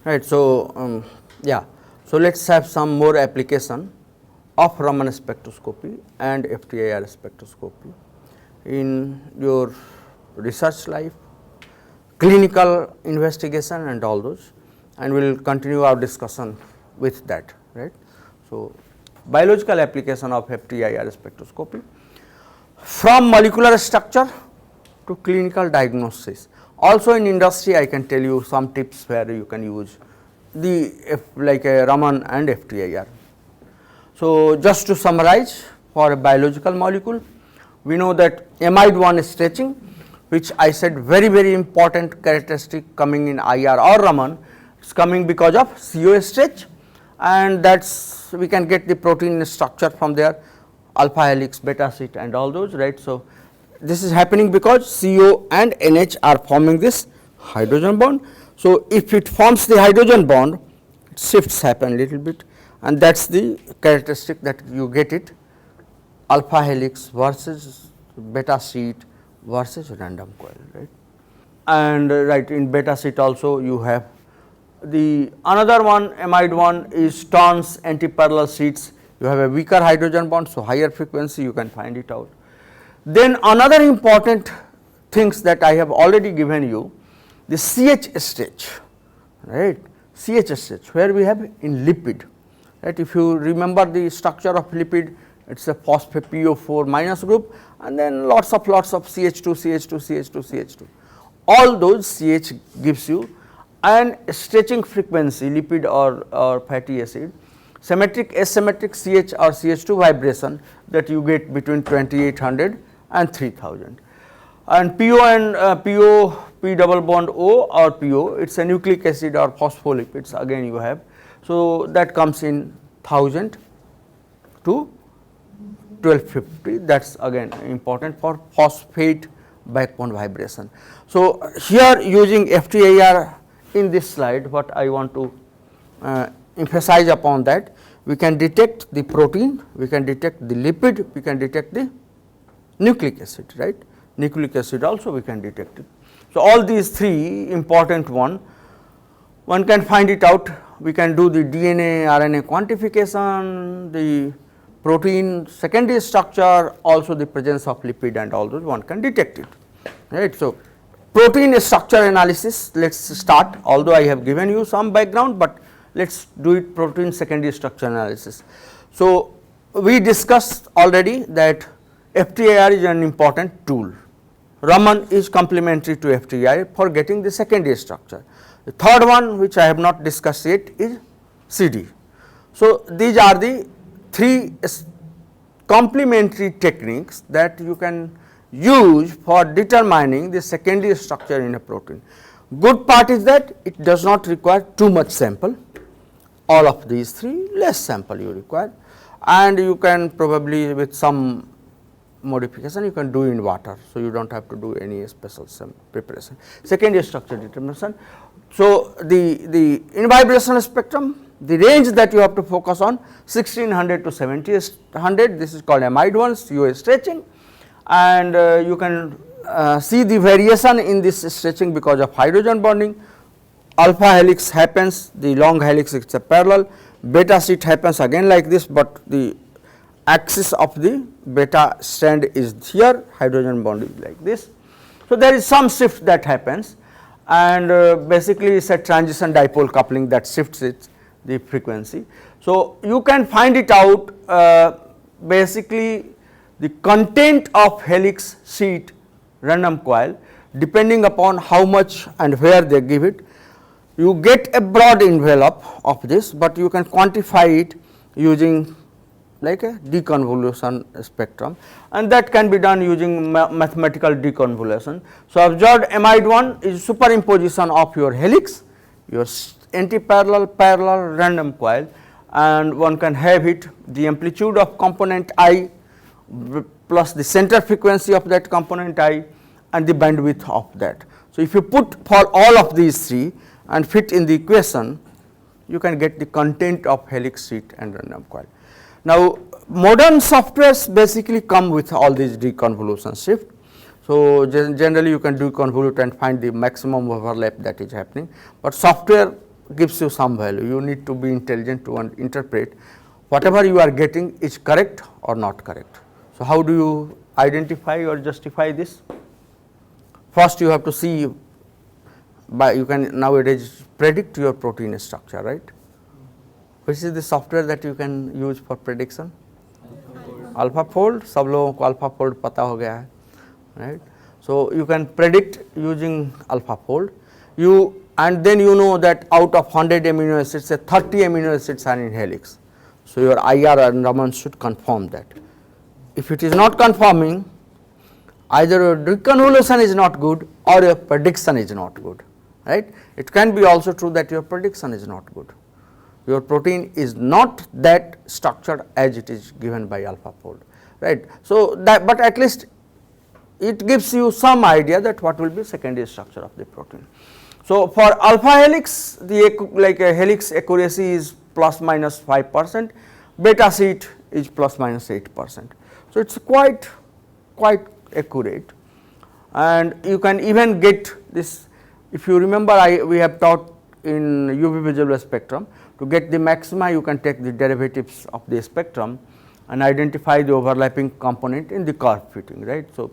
Right. So, yeah. So, let us have some more application of Raman spectroscopy and FTIR spectroscopy in your research life, clinical investigation and all those, and we will continue our discussion with that, right. So, biological application of FTIR spectroscopy from molecular structure to clinical diagnosis. Also in industry I can tell you some tips where you can use the like a Raman and FTIR. So, just to summarize, for a biological molecule we know that amide 1 stretching, which I said very important characteristic coming in IR or Raman, it is coming because of CO stretch, and that is we can get the protein structure from there, alpha helix, beta sheet and all those, right. So, this is happening because CO and NH are forming this hydrogen bond. So, if it forms the hydrogen bond, shifts happen little bit, and that is the characteristic that you get it, alpha helix versus beta sheet versus random coil, right. And right, in beta sheet also you have the another one, amide 1 is trans antiparallel sheets, you have a weaker hydrogen bond. So, higher frequency you can find it out. Then another important things that I have already given you, the CH stretch, right, CH stretch where we have in lipid, right. If you remember the structure of lipid, it is a phosphate PO4 minus group and then lots of CH2, CH2, CH2, CH2. All those CH gives you an stretching frequency, lipid or fatty acid, symmetric, asymmetric CH or CH2 vibration that you get between 2800 and 3000, and PO and PO, P double bond O or PO, it is a nucleic acid or phospholipids again you have. So, that comes in 1000 to 1250, that is again important for phosphate backbone vibration. So, here using FTIR in this slide, what I want to emphasize upon that, we can detect the protein, we can detect the lipid, we can detect the nucleic acid, right. Nucleic acid also we can detect it. So, all these three important one can find it out, we can do the DNA, RNA quantification, the protein secondary structure, also the presence of lipid and all those one can detect it, right. So, protein structure analysis, let us start, although I have given you some background, but let us do it protein secondary structure analysis. So, we discussed already that FTIR is an important tool, Raman is complementary to FTIR for getting the secondary structure. The third one which I have not discussed yet is CD. So, these are the three complementary techniques that you can use for determining the secondary structure in a protein. Good part is that it does not require too much sample, all of these three, less sample you require, and you can probably with some modification you can do in water. So, you do not have to do any special preparation. Secondary structure determination. So, the in vibration spectrum, the range that you have to focus on 1600 to 1700, this is called amide 1 CO stretching, and you can see the variation in this stretching because of hydrogen bonding. Alpha helix happens, the long helix is a parallel, beta sheet happens again like this, but the axis of the beta strand is here, hydrogen bond is like this. So, there is some shift that happens, and basically it is a transition dipole coupling that shifts it, the frequency. So, you can find it out basically the content of helix sheet random coil depending upon how much and where they give it. You get a broad envelope of this, but you can quantify it using like a deconvolution spectrum, and that can be done using mathematical deconvolution. So, observed amide 1 is superimposition of your helix, your anti-parallel, parallel, random coil, and one can have it the amplitude of component I plus the center frequency of that component I and the bandwidth of that. So, if you put for all of these three, and fit in the equation, you can get the content of helix sheet and random coil. Now, modern softwares basically come with all these deconvolution shift. So, generally you can deconvolute and find the maximum overlap that is happening, but software gives you some value. You need to be intelligent to interpret whatever you are getting is correct or not correct. So, how do you identify or justify this? First you have to see, by you can nowadays predict your protein structure, right? Which is the software that you can use for prediction? AlphaFold. सब लोगों को AlphaFold पता हो गया है, right? So, you can predict using AlphaFold. And then you know that out of 100 amino acids, say 30 amino acids are in helix. So, your IR and Raman should confirm that. If it is not confirming, either your deconvolution is not good or your prediction is not good, right. It can be also true that your prediction is not good. Your protein is not that structured as it is given by AlphaFold, right. So, that, but at least it gives you some idea that what will be secondary structure of the protein. So, for alpha helix, the like a helix accuracy is plus minus 5%, beta sheet is plus minus 8%. So, it is quite accurate, and you can even get this. If you remember, we have taught in UV visible spectrum, to get the maxima you can take the derivatives of the spectrum and identify the overlapping component in the curve fitting, right. So,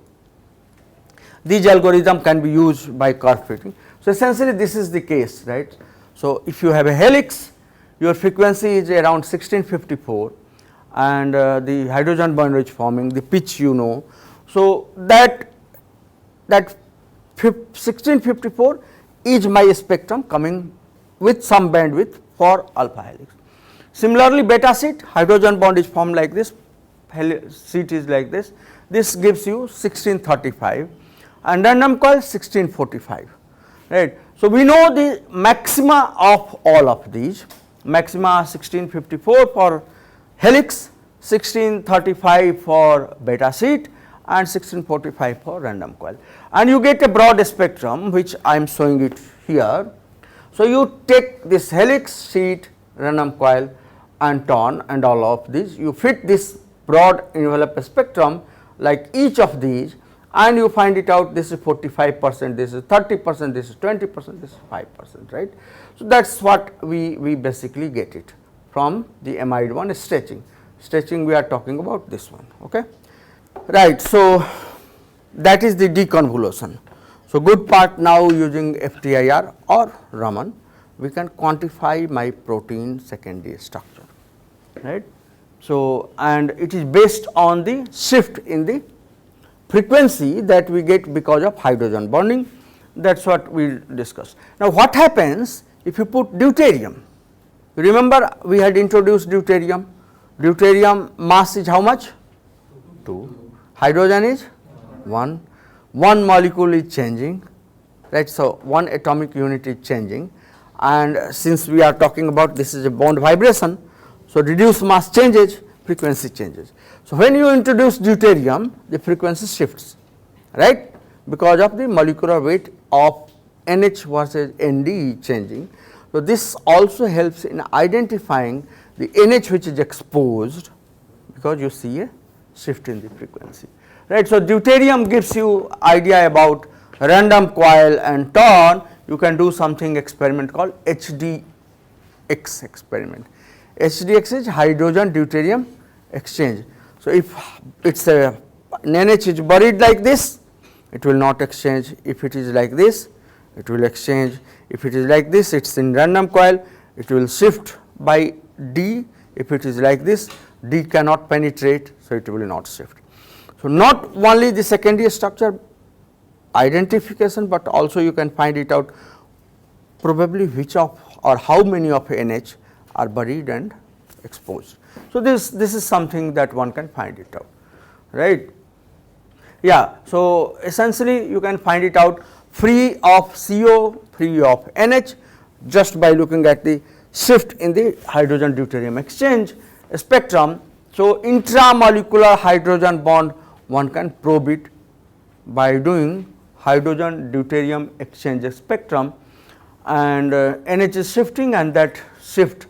these algorithm can be used by curve fitting. So, essentially this is the case, right. So, if you have a helix, your frequency is around 1654 and the hydrogen bond is forming, the pitch you know. So, that 1654 is my spectrum coming with some bandwidth for alpha helix. Similarly, beta sheet, hydrogen bond is formed like this, sheet is like this gives you 1635 and random coil 1645, right. So, we know the maxima of all of these, maxima 1654 for helix, 1635 for beta sheet and 1645 for random coil, and you get a broad spectrum which I am showing it here. So, you take this helix, sheet, random coil and torn and all of these, you fit this broad envelope spectrum like each of these, and you find it out, this is 45%, this is 30%, this is 20%, this is 5%, right. So, that is what we basically get it from the amide one stretching. Stretching we are talking about this one, okay. Right. So, that is the deconvolution. So, good part now using FTIR or Raman, we can quantify my protein secondary structure, right. So, and it is based on the shift in the frequency that we get because of hydrogen bonding, that is what we will discuss. Now, what happens if you put deuterium? Remember we had introduced deuterium, deuterium mass is how much? 2, hydrogen is 1, one molecule is changing, right. So, one atomic unit is changing, and since we are talking about this is a bond vibration, so reduced mass changes, frequency changes. So, when you introduce deuterium, the frequency shifts, right, because of the molecular weight of NH versus ND changing. So, this also helps in identifying the NH which is exposed, because you see a shift in the frequency, right. So, deuterium gives you idea about random coil and torn. You can do something experiment called HDX experiment. HDX is hydrogen deuterium exchange. So, if it is a NH is buried like this, it will not exchange. If it is like this, it will exchange. If it is like this, it is in random coil, it will shift by D. If it is like this, D cannot penetrate, so it will not shift. So, not only the secondary structure identification, but also you can find it out probably which of or how many of NH are buried and exposed. So, this is something that one can find it out, right. Yeah. So, essentially you can find it out free of CO, free of NH, just by looking at the shift in the hydrogen deuterium exchange spectrum. So, intramolecular hydrogen bond one can probe it by doing hydrogen deuterium exchange spectrum, and NH is shifting, and that shift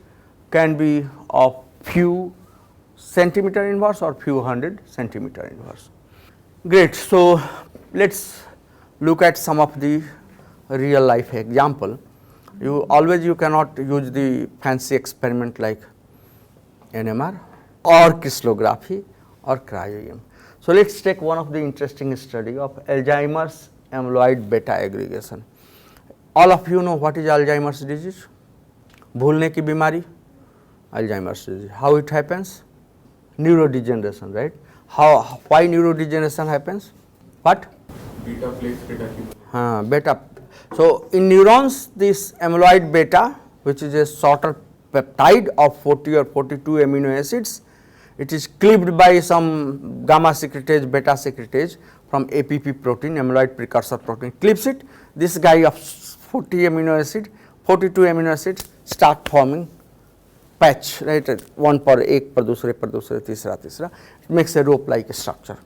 can be of few centimeter inverse or few hundred centimeter inverse. Great. So, let us look at some of the real life example. You cannot use the fancy experiment like NMR or crystallography or cryo-EM. So, let us take one of the interesting study of Alzheimer's amyloid beta aggregation. All of you know what is Alzheimer's disease? भूलने की बीमारी, Alzheimer's disease. How it happens? Neurodegeneration, right? Why neurodegeneration happens? What? Beta plaques reduction. Beta. So, in neurons, this amyloid beta, which is a shorter peptide of 40 or 42 amino acids, it is cleaved by some gamma secretase, beta secretase from APP protein, amyloid precursor protein, cleaves it. This guy of 40 amino acid, 42 amino acids start forming patch, right? One per ek, per dusre, tisra, tisra. It makes a rope like structure.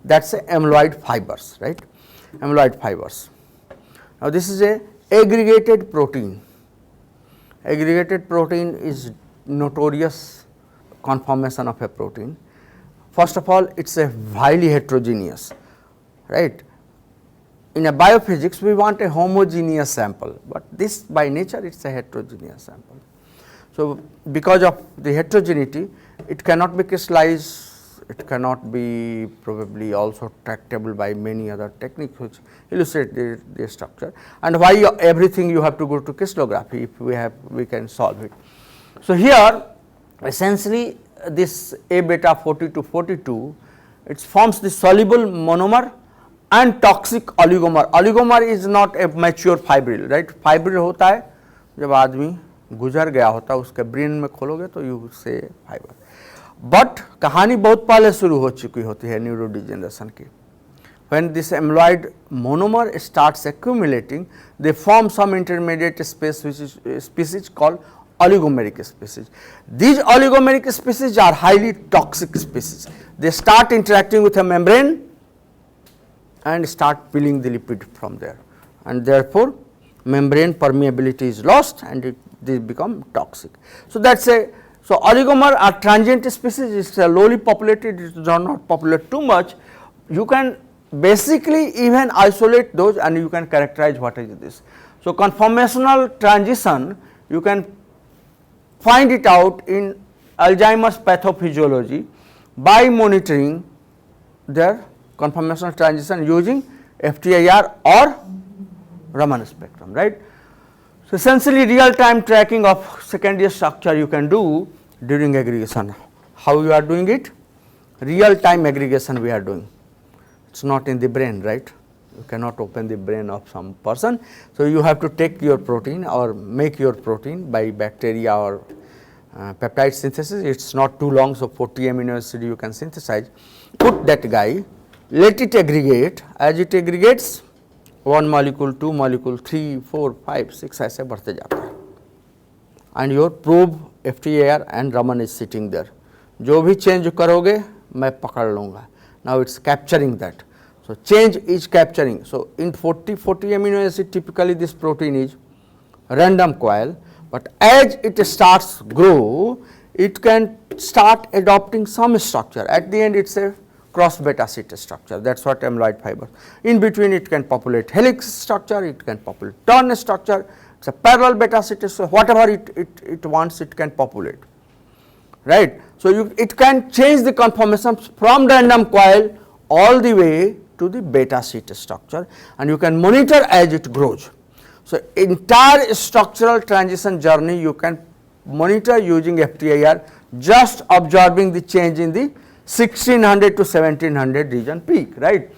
That is amyloid fibers, right? Amyloid fibers. Now, this is a aggregated protein. Aggregated protein is notorious conformation of a protein. First of all, it is a highly heterogeneous, right? In a biophysics, we want a homogeneous sample, but this by nature it is a heterogeneous sample. So, because of the heterogeneity, it cannot be crystallized, it cannot be probably also tractable by many other techniques which illustrate the structure, and why everything you have to go to crystallography if we can solve it. So, here essentially this A beta 40 to 42, it forms the soluble monomer and toxic oligomer. Oligomer is not a mature fibril, right? Fibril होता है जब आदमी गुजर गया होता है, उसके brain में खोलोगे तो यू से फाइबर, बट कहानी बहुत पहले शुरू हो चुकी होती है न्यूरोडिजेनरेशन की. When this amyloid monomer starts accumulating, they form some intermediate space which is species called oligomeric species. These oligomeric species are highly toxic species. They start interacting with a membrane and start peeling the lipid from there, and therefore membrane permeability is lost and they become toxic. So, that is a, so oligomer are transient species, it is lowly populated, it does not populate too much. You can basically even isolate those and you can characterize what is this. So, conformational transition you can find it out in Alzheimer's pathophysiology by monitoring their conformational transition using FTIR or Raman spectrum, right. So, essentially real time tracking of secondary structure you can do during aggregation. How you are doing it? Real time aggregation we are doing. It is not in the brain, right. You cannot open the brain of some person. So, you have to take your protein or make your protein by bacteria or peptide synthesis. It is not too long, so 40 amino acid you can synthesize. Put that guy, let it aggregate. As it aggregates, 1 molecule, 2 molecule, 3, 4, 5, 6 ऐसे बढ़ते जाता है, and your probe FTIR and Raman is sitting there. जो भी change करोगे मैं पकड़ लूँगा. Now it is capturing that. So, change is capturing. So, in 40 amino acid typically this protein is random coil, but as it starts grow, it can start adopting some structure. At the end it is a cross beta sheet structure, that is what amyloid fiber. In between it can populate helix structure, it can populate turn structure, it is a parallel beta sheet, so whatever it wants it can populate, right. So, it can change the conformation from random coil all the way to the beta sheet structure, and you can monitor as it grows. So, entire structural transition journey you can monitor using FTIR, just observing the change in the 1600 to 1700 region peak, right.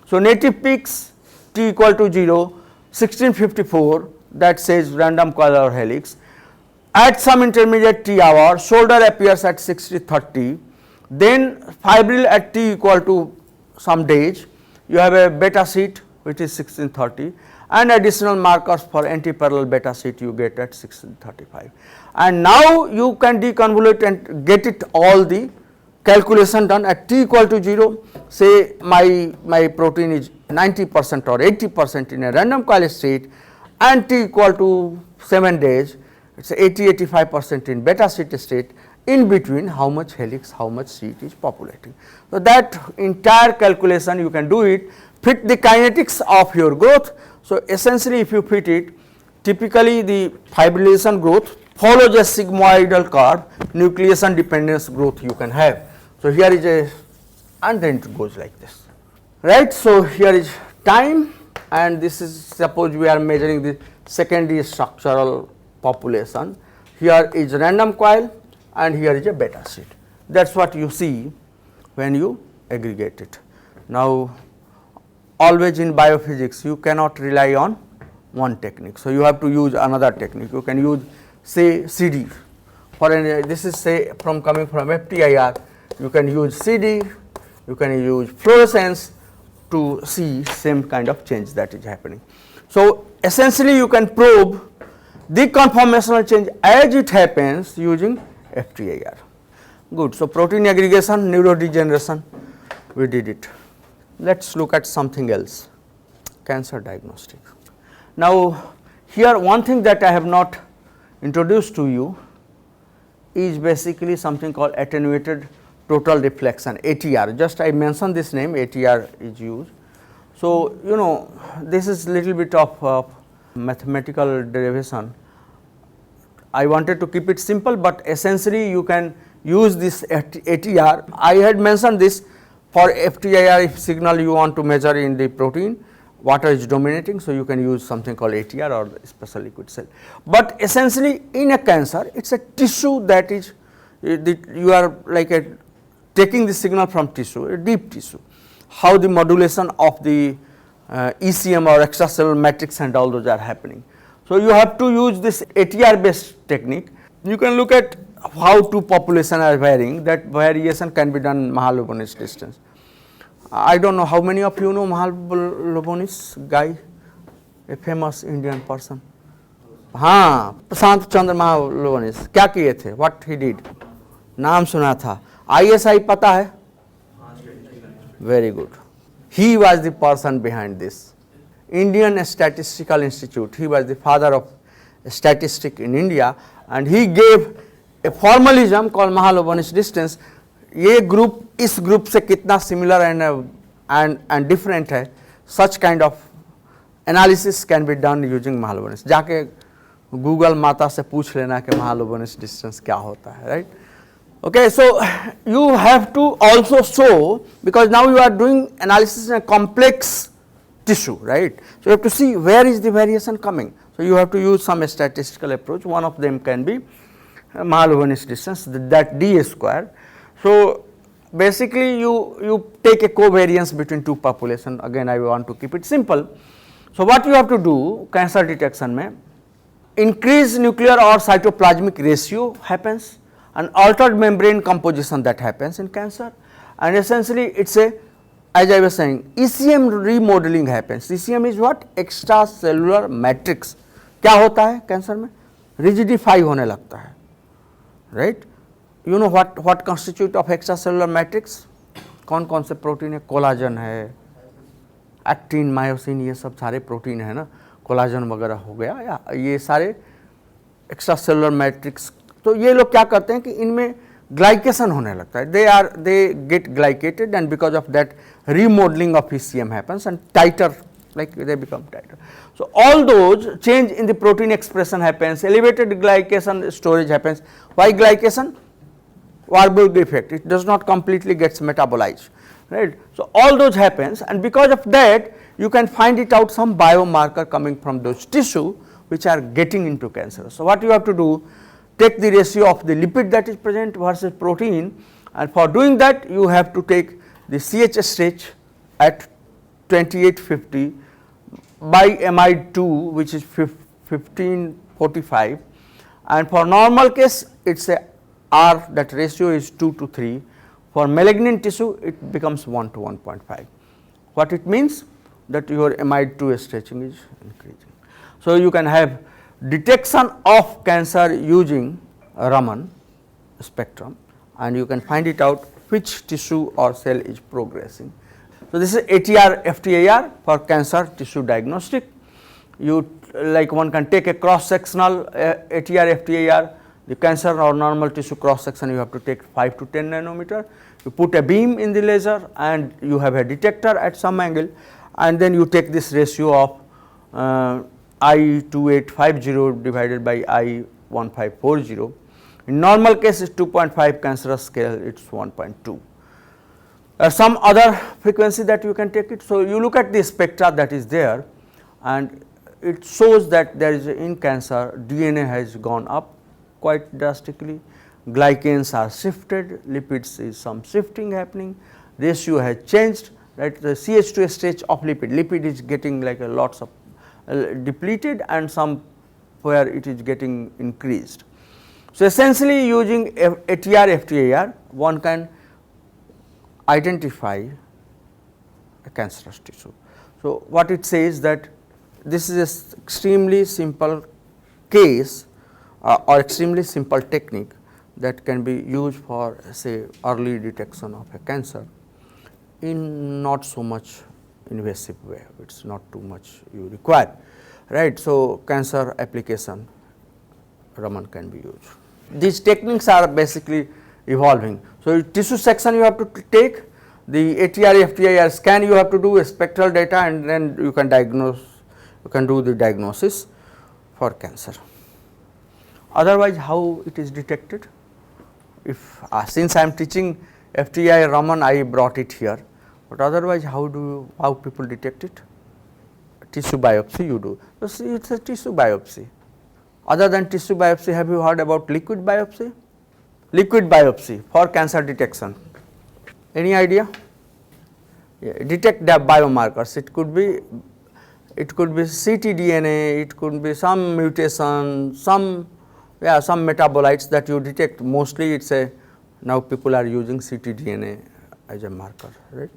So, native peaks t equal to 0, 1654 that says random coil or helix. At some intermediate t hour, shoulder appears at 6030, then fibril at t equal to some days, you have a beta sheet which is 1630, and additional markers for anti-parallel beta sheet you get at 1635. And now you can deconvolute and get it all the calculation done at t equal to 0, say my protein is 90% or 80% in a random coil state, and t equal to 7 days, it is 80-85% in beta sheet state. In between, how much helix, how much sheet is populating. So, that entire calculation you can do it, fit the kinetics of your growth. So, essentially if you fit it, typically the fibrillation growth follows a sigmoidal curve, nucleation dependence growth you can have. So, here is a, and then it goes like this, right. So, here is time, and this is, suppose we are measuring the secondary structural population. Here is random coil and here is a beta sheet. That is what you see when you aggregate it. Now, always in biophysics you cannot rely on one technique. So, you have to use another technique. You can use say CD for an, this is say from coming from FTIR, you can use CD, you can use fluorescence to see same kind of change that is happening. So, essentially you can probe the conformational change as it happens using FTIR. Good. So, protein aggregation, neurodegeneration, we did it. Let us look at something else, cancer diagnostic. Now, here one thing that I have not introduced to you is basically something called attenuated total reflection, ATR. Just I mentioned this name, ATR is used. So, you know, this is little bit of mathematical derivation. I wanted to keep it simple, but essentially you can use this ATR. I had mentioned this for FTIR, if signal you want to measure in the protein, water is dominating. So, you can use something called ATR or special liquid cell. But essentially in a cancer, it is a tissue that is, you are like taking the signal from tissue, a deep tissue. How the modulation of the ECM or extracellular matrix and all those are happening. So, you have to use this ATR based technique. You can look at how two populations are varying, that variation can be done Mahalanobis distance. I do not know how many of you know Mahalanobis guy, a famous Indian person. हाँ, प्रशांत चंद्र महालनोबिस क्या किए थे, what he did, नाम सुना था, ISI पता है, very good. He was the person behind this. Indian Statistical Institute, he was the father of statistics in India, and he gave a formalism called Mahalanobis distance. ये group इस group से कितना similar and different है, such kind of analysis can be done using Mahalanobis. जाके Google माता से पूछ लेना कि Mahalanobis distance क्या होता है, right? Okay, so you have to also show, because now you are doing analysis in a complex tissue, right? So, you have to see where is the variation coming. So, you have to use some statistical approach. One of them can be Mahalanobis distance, that d square. So, basically you take a covariance between two populations. Again, I want to keep it simple. So, what you have to do cancer detection mein, increase nuclear or cytoplasmic ratio happens, an altered membrane composition that happens in cancer, and essentially it is a, as I was saying, ECM remodeling happens. ECM is what? Extracellular matrix. क्या होता है cancer में? Rigidify होने लगता है, right? You know what constitute of extracellular matrix? कौन कौन से प्रोटीन है? कोलाजन है, एक्टिन, मायोसिन, ये सब सारे प्रोटीन है ना, कोलाजन वगैरह हो गया, या ये सारे एक्स्ट्रासेलुलर मैट्रिक्स. तो ये लोग क्या करते हैं कि इनमें ग्लाइकेशन होने लगता है, they get glycated, and because of that remodelling of ECM happens and tighter, like they become tighter. So, all those change in the protein expression happens, elevated glycation storage happens. Why glycation? Warburg effect, it does not completely gets metabolized, right. So, all those happens, and because of that you can find it out some biomarker coming from those tissue which are getting into cancer. So, what you have to do, take the ratio of the lipid that is present versus protein, and for doing that you have to take the CHSH at 2850 by amide2, which is 1545, and for normal case it is a R, that ratio is 2 to 3. For malignant tissue it becomes 1 to 1.5. What it means? That your amide2 stretching is increasing. So, you can have detection of cancer using Raman spectrum, and you can find it out which tissue or cell is progressing. So, this is ATR FTIR for cancer tissue diagnostic. like one can take a cross sectional ATR FTIR, the cancer or normal tissue cross section you have to take 5 to 10 nanometer. You put a beam in the laser and you have a detector at some angle, and then you take this ratio of I2850 divided by I1540. In normal case it is 2.5, cancerous scale it is 1.2. Some other frequency that you can take it. So, you look at the spectra that is there, and it shows that there is in cancer DNA has gone up quite drastically, glycans are shifted, lipids is some shifting happening, ratio has changed, right. The CH2 stage of lipid is getting like a lots of depleted, and some where it is getting increased. So, essentially using ATR FTIR one can identify a cancerous tissue. So, what it says that this is an extremely simple case or extremely simple technique that can be used for say early detection of a cancer in not so much invasive way, it is not too much you require, right. So, cancer application Raman can be used. These techniques are basically evolving. So, tissue section you have to take, the ATR FTIR scan you have to do spectral data, and then you can diagnose, you can do the diagnosis for cancer. Otherwise, how it is detected? If since I am teaching FTIR Raman, I brought it here, but otherwise how people detect it? Tissue biopsy you do. So, see, it is a tissue biopsy. Other than tissue biopsy, have you heard about liquid biopsy? Liquid biopsy for cancer detection. Any idea? Yeah, detect the biomarkers. It could be ctDNA, it could be some mutation, some metabolites that you detect. Mostly it is a, now people are using ctDNA as a marker, right.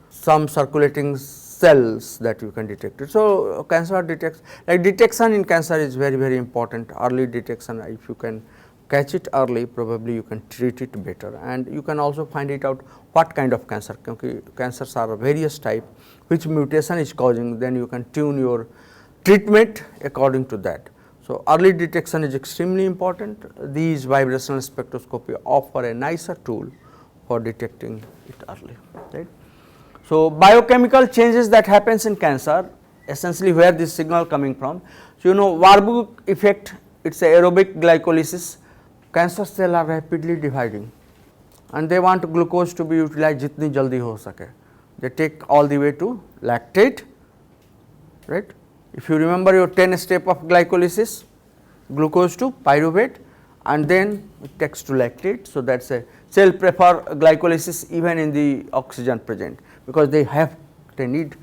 Some circulating cells that you can detect it. So, cancer detection in cancer is very, very important. Early detection, if you can catch it early, probably you can treat it better, and you can also find it out what kind of cancer, because cancers are various type, which mutation is causing, then you can tune your treatment according to that. So, early detection is extremely important. These vibrational spectroscopy offer a nicer tool for detecting it early, right. So, biochemical changes that happens in cancer, essentially where this signal coming from. So, you know Warburg effect, it is a aerobic glycolysis. Cancer cell are rapidly dividing and they want glucose to be utilized jitni jaldi ho sake. They take all the way to lactate, right. If you remember your 10 step of glycolysis, glucose to pyruvate and then it takes to lactate. So, that is a cell prefer glycolysis even in the oxygen present, because they need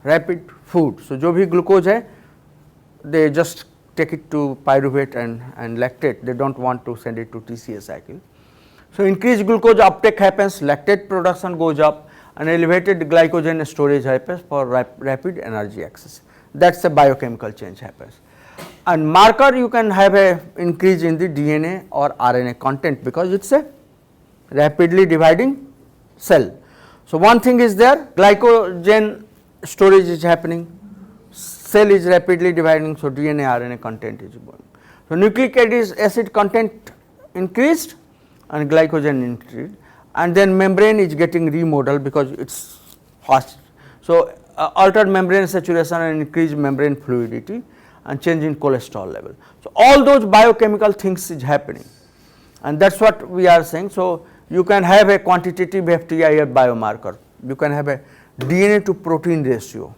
rapid food. So, jo bhi glucose hai, they just take it to pyruvate and lactate, they do not want to send it to TCA cycle. So, increased glucose uptake happens, lactate production goes up and elevated glycogen storage happens for rapid energy access. That is a biochemical change happens. And marker, you can have a increase in the DNA or RNA content, because it is a rapidly dividing cell. So, one thing is there, glycogen storage is happening, cell is rapidly dividing, so DNA RNA content is going. So, nucleic acid content increased and glycogen increased, and then membrane is getting remodeled because it is fast. So, altered membrane saturation and increased membrane fluidity and change in cholesterol level. So, all those biochemical things is happening, and that is what we are saying. So, you can have a quantitative FTIR biomarker, you can have a DNA to protein ratio.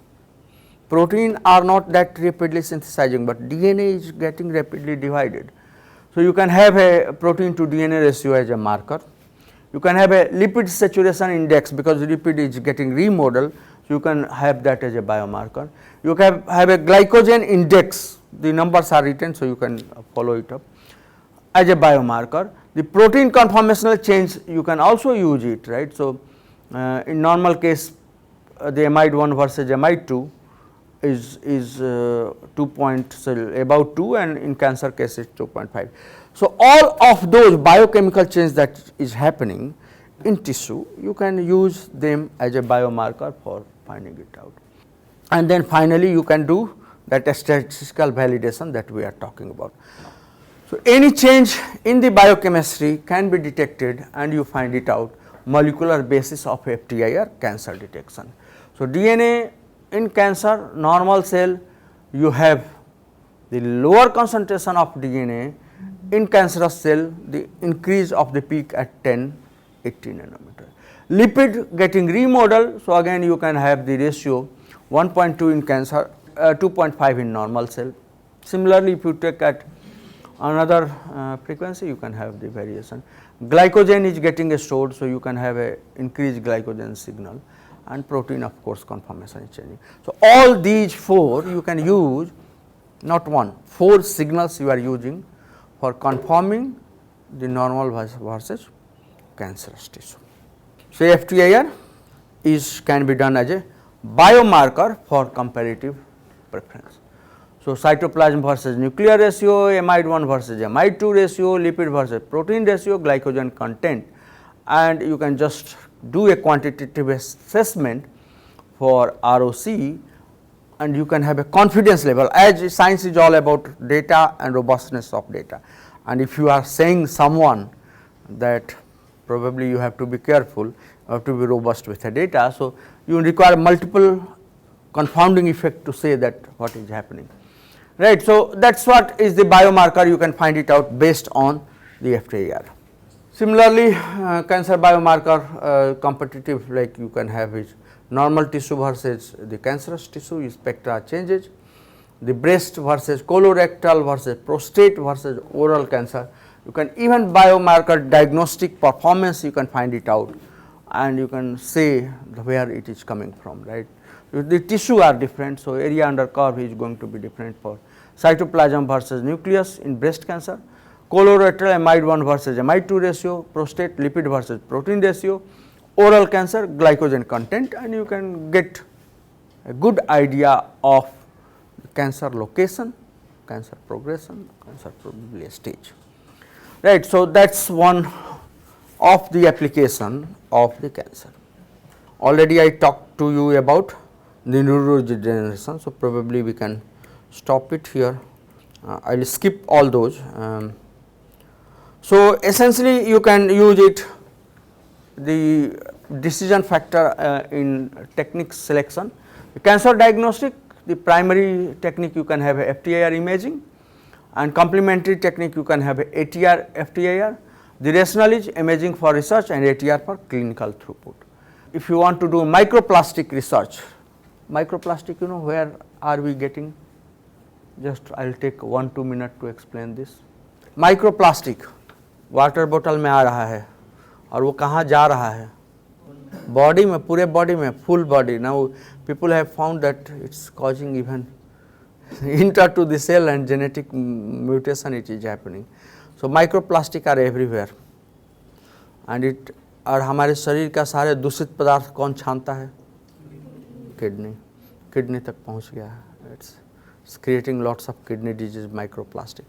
Protein are not that rapidly synthesizing, but DNA is getting rapidly divided. So, you can have a protein to DNA ratio as a marker. You can have a lipid saturation index, because lipid is getting remodeled. So, you can have that as a biomarker. You can have a glycogen index, the numbers are written, so you can follow it up as a biomarker. The protein conformational change, you can also use it, right. So, in normal case the amide 1 versus amide 2 is 2 point, so about 2, and in cancer case it is 2.5. So, all of those biochemical change that is happening in tissue, you can use them as a biomarker for finding it out. And then finally, you can do that statistical validation that we are talking about. So, any change in the biochemistry can be detected and you find it out molecular basis of FTIR cancer detection. So, DNA in cancer normal cell, you have the lower concentration of DNA in cancerous cell, the increase of the peak at 10, 80 nanometer. Lipid getting remodeled, so again you can have the ratio 1.2 in cancer, 2.5 in normal cell. Similarly, if you take at another frequency, you can have the variation. Glycogen is getting stored, so you can have a increased glycogen signal, and protein of course conformation is changing. So, all these 4 you can use, not 1, 4 signals you are using for conforming the normal versus cancerous tissue. So, FTIR can be done as a biomarker for comparative preference. So, cytoplasm versus nuclear ratio, amide 1 versus amide 2 ratio, lipid versus protein ratio, glycogen content, and you can just do a quantitative assessment for ROC, and you can have a confidence level, as science is all about data and robustness of data. And if you are saying someone that probably you have to be careful, you have to be robust with the data. So, you require multiple confounding effect to say that what is happening, right. So, that is what is the biomarker, you can find it out based on the FTIR. Similarly, cancer biomarker competitive, like you can have is normal tissue versus the cancerous tissue spectra changes, the breast versus colorectal versus prostate versus oral cancer. You can even biomarker diagnostic performance, you can find it out and you can say where it is coming from, right. The tissue are different, so area under curve is going to be different for cytoplasm versus nucleus in breast cancer, colorectal amide 1 versus amide 2 ratio, prostate lipid versus protein ratio, oral cancer glycogen content, and you can get a good idea of cancer location, cancer progression, cancer probability stage, right. So, that is one of the application of the cancer. Already I talked to you about the neurodegeneration, so probably we can stop it here. I will skip all those. So, essentially you can use it, the decision factor in technique selection. The cancer diagnostic, the primary technique you can have a FTIR imaging, and complementary technique you can have a ATR FTIR. The rationale is imaging for research and ATR for clinical throughput. If you want to do microplastic research, microplastic, you know where are we getting? Just I will take 1-2 minutes to explain this. Microplastic water बोतल में आ रहा है और वो कहाँ जा रहा है, बॉडी में, पूरे बॉडी में, full body. Now people have found that it's causing even enter to the cell and genetic mutation it is happening. So microplastic are everywhere and it, और हमारे शरीर का सारे दूषित पदार्थ कौन छानता है? किडनी. किडनी तक पहुंच गया है. It's creating lots of kidney disease, microplastic.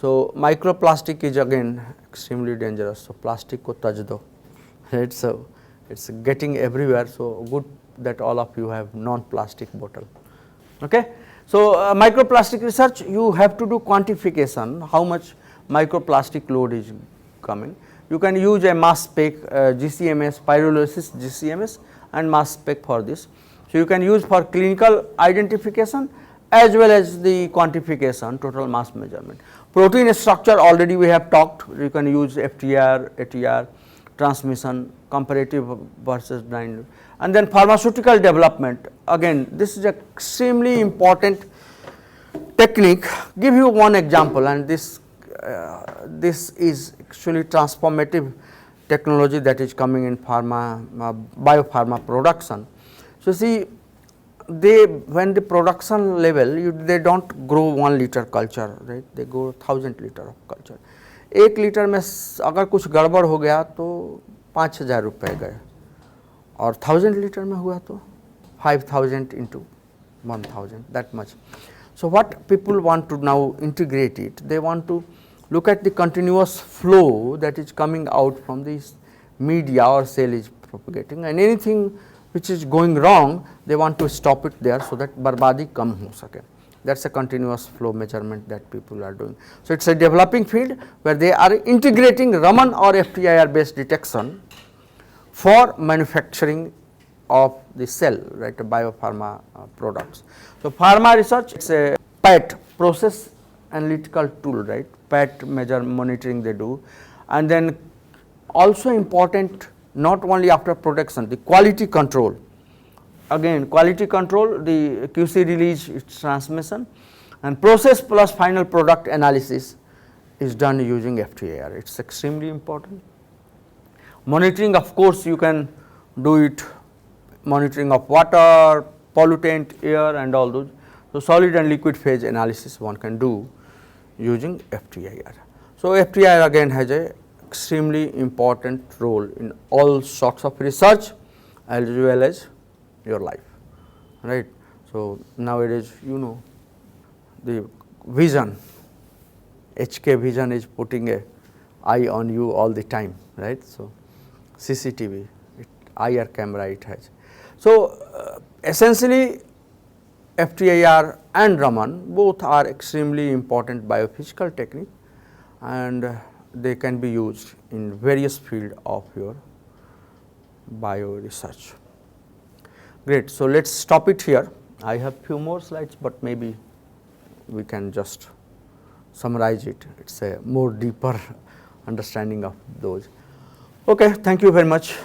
So, microplastic is again extremely dangerous. So, plastic ko taj do, right. So, it is getting everywhere. So, good that all of you have non-plastic bottle. Okay. So, microplastic research, you have to do quantification, how much microplastic load is coming. You can use a mass spec, GCMS, pyrolysis GCMS and mass spec for this. So, you can use for clinical identification as well as the quantification, total mass measurement. Protein structure already we have talked, you can use FTR, ATR, transmission, comparative versus blind. And then pharmaceutical development, again this is extremely important technique. Give you one example, and this is actually transformative technology that is coming in pharma, biopharma production. So, see, they, when the production level, they do not grow 1 liter culture, right, they grow 1000 liter of culture. 1 litre में अगर कुछ गड़बड़ हो गया तो 5000 रुपये गए, और 1000 लीटर में हुआ तो 5000 into 1000, that much. So, what people want to now integrate it, they want to look at the continuous flow that is coming out from this media or cell is propagating, and anything which is going wrong, they want to stop it there so that barbadi kam ho sake. That is a continuous flow measurement that people are doing. So, it is a developing field where they are integrating Raman or FTIR based detection for manufacturing of the cell, right, biopharma products. So, pharma research, it is a PAT, process analytical tool, right, PAT measure monitoring they do, and then also important not only after production, the quality control. Again quality control, the QC release, its transmission, and process plus final product analysis is done using FTIR. It is extremely important. Monitoring, of course, you can do it monitoring of water, pollutant, air and all those. So, solid and liquid phase analysis one can do using FTIR. So, FTIR again has a extremely important role in all sorts of research as well as your life, right. So, nowadays you know the vision, HK vision is putting a eye on you all the time, right. So, CCTV, IR camera it has. So, essentially FTIR and Raman both are extremely important biophysical technique, and they can be used in various field of your bio research. Great. So, let us stop it here. I have few more slides, but maybe we can just summarize it. It is a more deeper understanding of those. Okay, thank you very much.